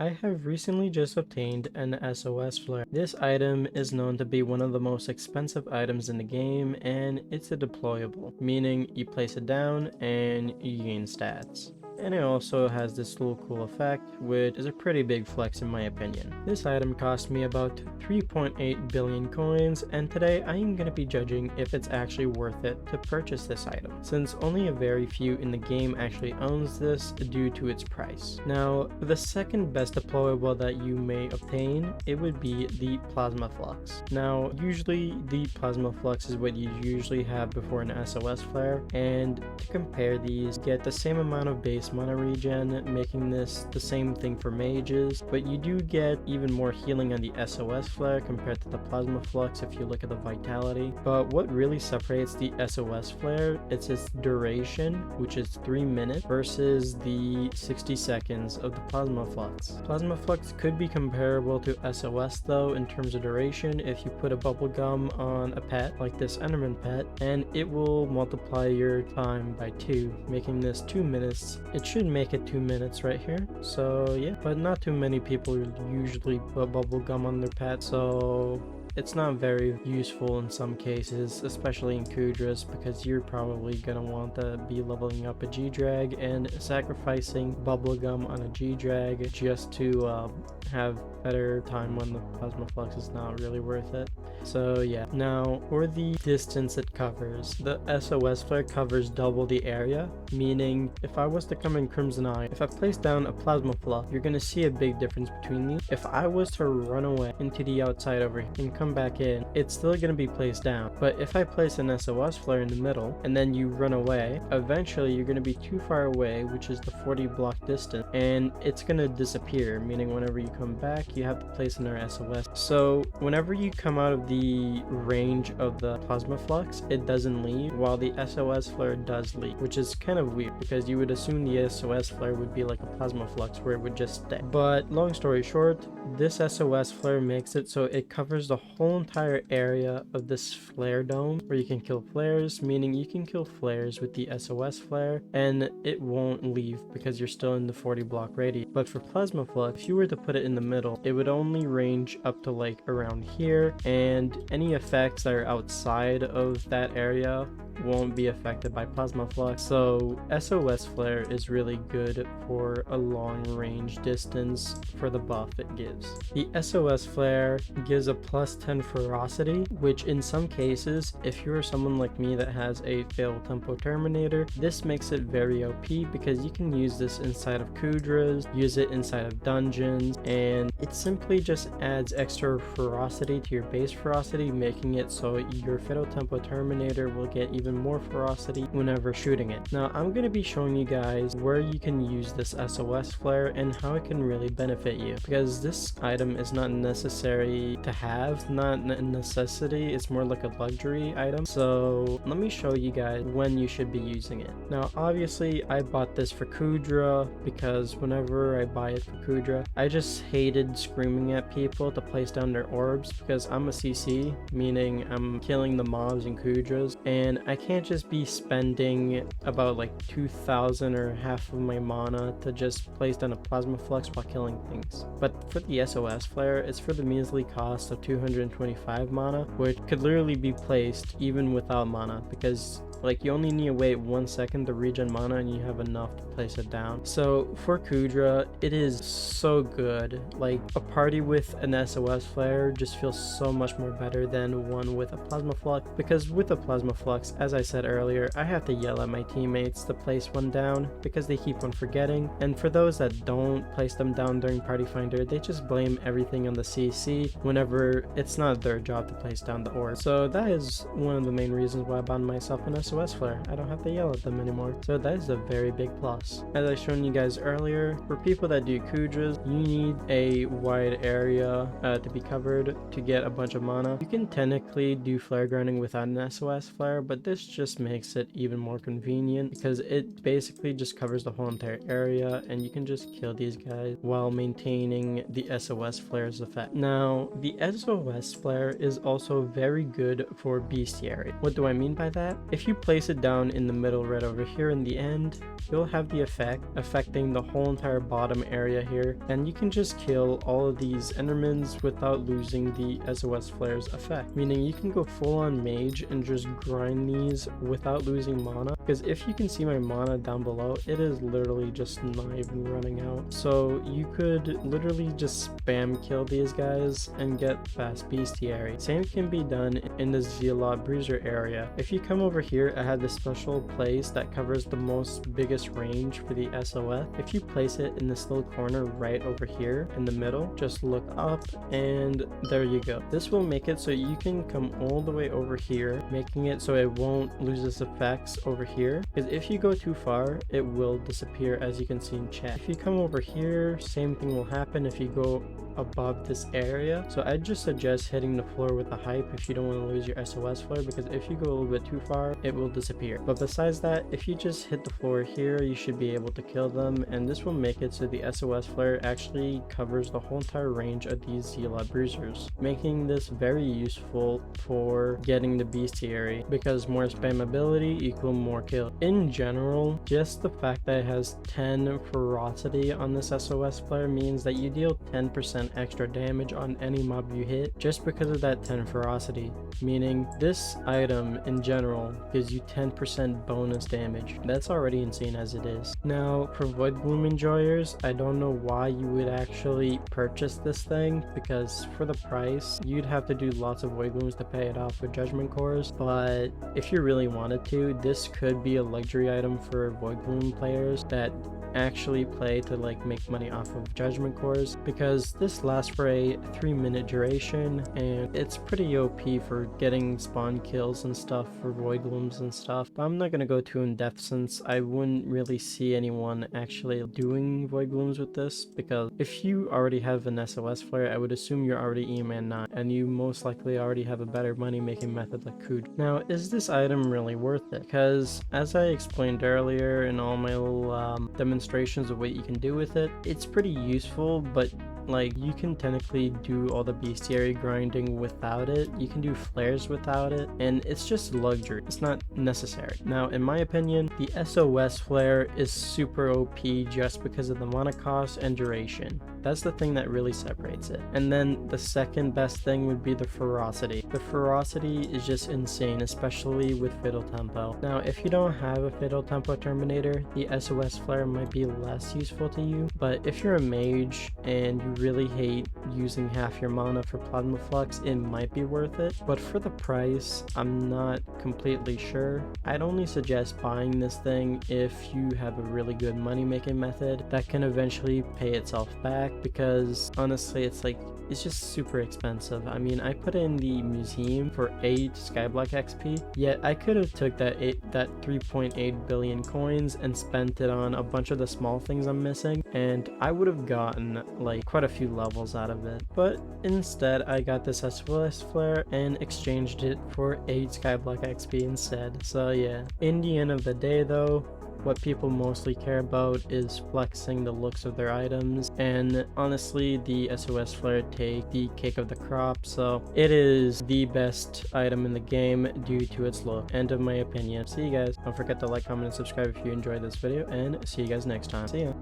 I have recently just obtained an SOS flare. This item is known to be one of the most expensive items in the game, and it's a deployable, meaning you place it down and you gain stats. And it also has this little cool effect, which is a pretty big flex in my opinion. This item cost me about 3.8 billion coins, and today I am going to be judging if it's actually worth it to purchase this item, since only a very few in the game actually owns this due to its price. Now, the second best deployable that you may obtain, it would be the Plasma Flux. Now, usually the Plasma Flux is what you usually have before an SOS flare, and to compare these, get the same amount of base mana regen, making this the same thing for mages, but you do get even more healing on the SOS flare compared to the Plasma Flux if you look at the vitality. But what really separates the SOS flare, it's its duration, which is 3 minutes versus the 60 seconds of the Plasma Flux. Plasma Flux could be comparable to SOS though in terms of duration if you put a bubblegum on a pet like this Enderman pet, and it will multiply your time by 2, making this 2 minutes. It should make it 2 minutes right here, so yeah, but not too many people usually put bubblegum on their pet, so it's not very useful in some cases, especially in Kuudras, because you're probably gonna want to be leveling up a Gdrag, and sacrificing bubblegum on a Gdrag just to have better time when the Plasma Flux is not really worth it. So yeah, now for the distance it covers, the SOS flare covers double the area, meaning if I was to come in Crimson Eye, if I place down a Plasma Flux, you're gonna see a big difference between these. If I was to run away into the outside over here and come back in, it's still gonna be placed down. But if I place an SOS flare in the middle and then you run away, eventually you're gonna be too far away, which is the 40 block distance, and it's gonna disappear, meaning whenever you come back, you have to place another SOS. So whenever you come out of the range of the Plasma Flux, it doesn't leave, while the SOS flare does leave, which is kind of weird because you would assume the SOS flare would be like a Plasma Flux where it would just stay. But long story short, this SOS flare makes it so it covers the whole entire area of this flare dome where you can kill flares, meaning you can kill flares with the SOS flare and it won't leave because you're still in the 40 block radius. But for Plasma Flux, if you were to put it in the middle, it would only range up to like around here, and any effects that are outside of that area won't be affected by Plasma Flux. So SOS flare is really good for a long range distance for the buff it gives. The SOS flare gives a plus 10 ferocity, which in some cases, if you're someone like me that has a fail tempo terminator, this makes it very OP because you can use this inside of Kuudras, use it inside of dungeons, and it simply just adds extra ferocity to your base ferocity, making it so your fatal tempo terminator will get even more ferocity whenever shooting it. Now I'm going to be showing you guys where you can use this SOS flare and how it can really benefit you, because this item is not necessary to have, not a necessity, it's more like a luxury item. So let me show you guys when you should be using it. Now obviously I bought this for Kuudra because whenever I buy it for Kuudra, I just hated screaming at people to place down their orbs because I'm a CC, meaning I'm killing the mobs in Kuudras, and I can't just be spending about like 2,000 or half of my mana to just place down a Plasma Flux while killing things. But for the SOS flare, it's for the measly cost of 225 mana, which could literally be placed even without mana, because like you only need to wait 1 second to regen mana and you have enough to place it down. So for Kuudra, it is so good. Like a party with an SOS flare just feels so much more better than one with a Plasma Flux, because with a Plasma Flux, as I said earlier, I have to yell at my teammates to place one down because they keep on forgetting, and for those that don't place them down during Party Finder, they just blame everything on the CC whenever it's not their job to place down the orb. So that is one of the main reasons why I bought myself an SOS flare. I don't have to yell at them anymore, so that is a very big plus. As I shown you guys earlier, for people that do Kuudras, you need a wide area to be covered to get a bunch of mana. You can technically do flare grinding without an SOS flare, but this just makes it even more convenient because it basically just covers the whole entire area and you can just kill these guys while maintaining the SOS flare's effect. Now, the SOS flare is also very good for bestiary. What do I mean by that? If you place it down in the middle right over here in the end, you'll have the effect affecting the whole entire bottom area here, and you can just kill all of these endermans without losing the SOS flare's effect, meaning you can go full on mage and just grind these without losing mana, because if you can see my mana down below, it is literally just not even running out. So you could literally just spam kill these guys and get fast bestiary. Same can be done in the Zealot bruiser area. If you come over here, I have this special place that covers the most biggest range for the SOS. If you place it in this little corner right over here in the middle, just look up and there you go. This will make it so you can come all the way over here, making it so it won't lose its effects over here, because if you go too far, it will disappear, as you can see in chat. If you come over here, same thing will happen if you go above this area. So I just suggest hitting the floor with the hype if you don't want to lose your SOS flare, because if you go a little bit too far, it will disappear. But besides that, if you just hit the floor here, you should be able to kill them, and this will make it so the SOS flare actually covers the whole entire range of these Zealot bruisers, making this very useful for getting the bestiary, because more spammability equal more kill. In general, just the fact that it has 10 ferocity on this SOS flare means that you deal 10% extra damage on any mob you hit just because of that 10 ferocity, meaning this item in general gives you 10% bonus damage. That's already insane as it is. Now, for Voidgloom enjoyers, I don't know why you would actually purchase this thing, because for the price, you'd have to do lots of Voidglooms to pay it off with Judgment Cores, but if you really wanted to, this could be a luxury item for Voidgloom players that actually play to like make money off of Judgment Cores, because this lasts for a 3-minute duration and it's pretty OP for getting spawn kills and stuff for Voidglooms and stuff. But I'm not gonna go too in depth since I wouldn't really see anyone actually doing Voidglooms with this, because if you already have an SOS flare, I would assume you're already E-Man 9 and you most likely already have a better money making method like Kuudra. Now, is this item really worth it? Because as I explained earlier in all my little demonstrations of what you can do with it, it's pretty useful, but like you can technically do all the bestiary grinding without it, you can do flares without it, and it's just luxury, it's not necessary. Now, in my opinion, the SOS flare is super OP just because of the mana cost and duration. That's the thing that really separates it. And then the second best thing would be the ferocity. The ferocity is just insane, especially with Fatal Tempo. Now, if you don't have a Fatal Tempo Terminator, the SOS flare might be less useful to you, but if you're a mage and you really hate using half your mana for Plasma Flux, it might be worth it. But for the price, I'm not completely sure. I'd only suggest buying this thing if you have a really good money making method that can eventually pay itself back, because honestly it's just super expensive. I mean, I put in the museum for 8 Skyblock XP, yet I could have took that 3.8 billion coins and spent it on a bunch of the small things I'm missing, and I would have gotten like quite a few levels out of it. But instead, I got this SOS flare and exchanged it for 8 Skyblock XP instead. So yeah, in the end of the day though, what people mostly care about is flexing the looks of their items, and honestly the SOS flare take the cake of the crop, so it is the best item in the game due to its look. End of my opinion. See you guys. Don't forget to like, comment, and subscribe if you enjoyed this video, and see you guys next time. See ya.